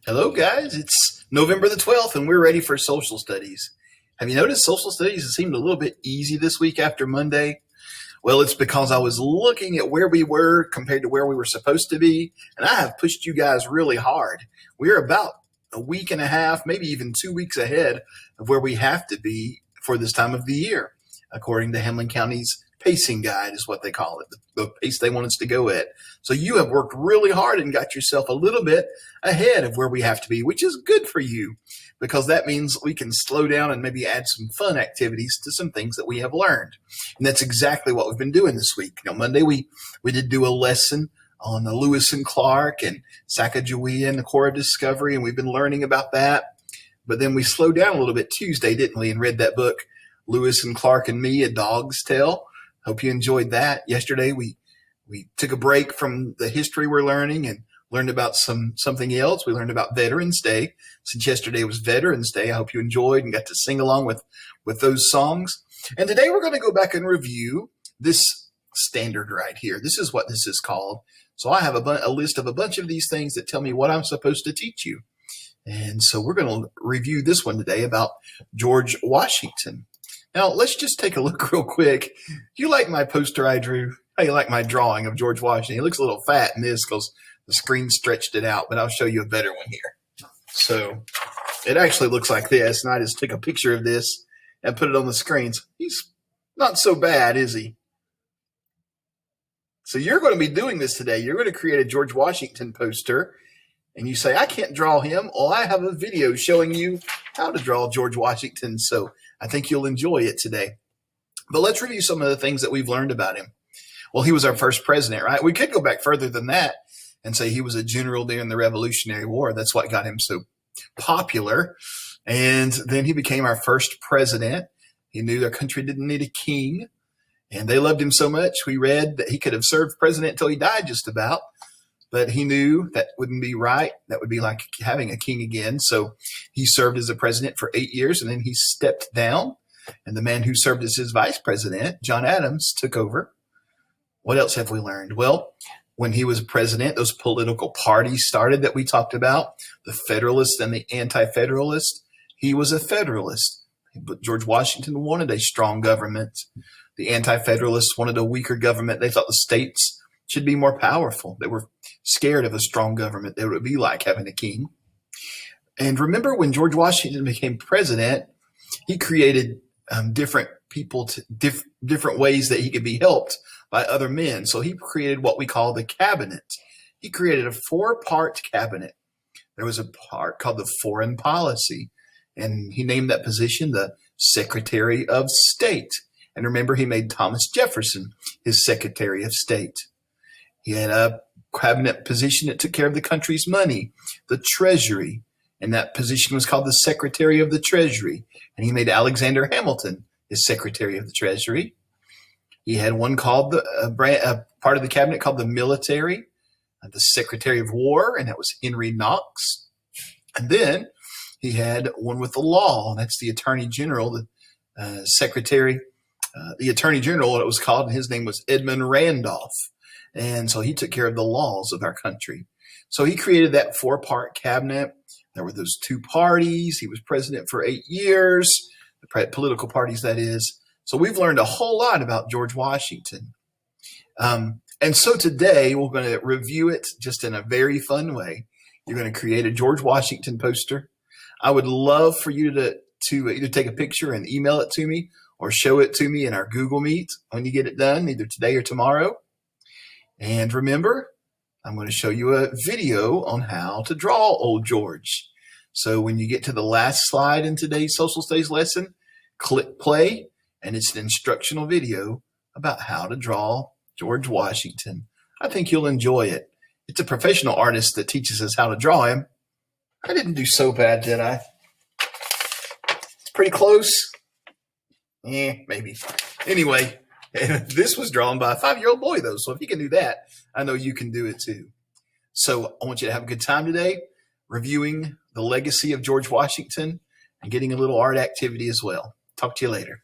Hello, guys. It's November the 12th, and we're ready for social studies. Have you noticed social studies has seemed a little bit easy this week after Monday? Well, it's because I was looking at where we were compared to where we were supposed to be, and I have pushed you guys really hard. We're about a week and a half, maybe even 2 weeks ahead of where we have to be for this time of the year, according to Hamlin County's pacing guide is what they call it, the pace they want us to go at. So you have worked really hard and got yourself a little bit ahead of where we have to be, which is good for you because that means we can slow down and maybe add some fun activities to some things that we have learned. And that's exactly what we've been doing this week. Monday we did do a lesson on the Lewis and Clark and Sacagawea and the Core of Discovery, and we've been learning about that. But then we slowed down a little bit Tuesday, didn't we, and read that book, Lewis and Clark and Me, A Dog's Tale. Hope you enjoyed that. Yesterday we took a break from the history we're learning and learned about something else. We learned about Veterans Day. Since yesterday was Veterans Day, I hope you enjoyed and got to sing along with those songs. And today we're going to go back and review this standard right here. This is what this is called. So I have a list of a bunch of these things that tell me what I'm supposed to teach you. And so we're going to review this one today about George Washington. Now, let's just take a look real quick. You like my poster I drew? How you like my drawing of George Washington? He looks a little fat in this because the screen stretched it out, but I'll show you a better one here. So it actually looks like this, and I just took a picture of this and put it on the screens. He's not so bad, is he? So you're going to be doing this today. You're going to create a George Washington poster, and you say, I can't draw him. Well, I have a video showing you how to draw George Washington, so I think you'll enjoy it today. But let's review some of the things that we've learned about him. Well, he was our first president, right? We could go back further than that and say he was a general during the Revolutionary War. That's what got him so popular. And then he became our first president. He knew their country didn't need a king, and they loved him so much. We read that he could have served president until he died just about, but he knew that wouldn't be right. That would be like having a king again. So he served as a president for 8 years, and then he stepped down, and the man who served as his vice president, John Adams, took over. What else have we learned? Well, when he was president, those political parties started that we talked about, the Federalist and the Anti-Federalist. He was a Federalist, but George Washington wanted a strong government. The Anti-Federalists wanted a weaker government. They thought the states should be more powerful. They were scared of a strong government. That would be like having a king. And remember, when George Washington became president, he created different people, different ways that he could be helped by other men. So he created what we call the cabinet. He created a 4-part cabinet. There was a part called the Foreign Policy, and he named that position the Secretary of State. And remember, he made Thomas Jefferson his Secretary of State. He had a cabinet position that took care of the country's money, the Treasury, and that position was called the Secretary of the Treasury. And he made Alexander Hamilton his Secretary of the Treasury. He had one called a part of the cabinet called the Military, the Secretary of War, and that was Henry Knox. And then he had one with the law, and that's the Attorney General, the Secretary, the Attorney General, what it was called, and his name was Edmund Randolph. And so he took care of the laws of our country. So he created that 4-part cabinet. There were those 2 parties. He was president for 8 years, the political parties, that is. So we've learned a whole lot about George Washington. And so today we're going to review it just in a very fun way. You're going to create a George Washington poster. I would love for you to either take a picture and email it to me or show it to me in our Google Meet when you get it done, either today or tomorrow. And remember, I'm going to show you a video on how to draw old George. So when you get to the last slide in today's social studies lesson, click play, and it's an instructional video about how to draw George Washington. I think you'll enjoy it. It's a professional artist that teaches us how to draw him. I didn't do so bad, did I? It's pretty close. Maybe. Anyway, this was drawn by a 5-year-old boy, though. So if he can do that, I know you can do it too. So I want you to have a good time today, reviewing the legacy of George Washington and getting a little art activity as well. Talk to you later.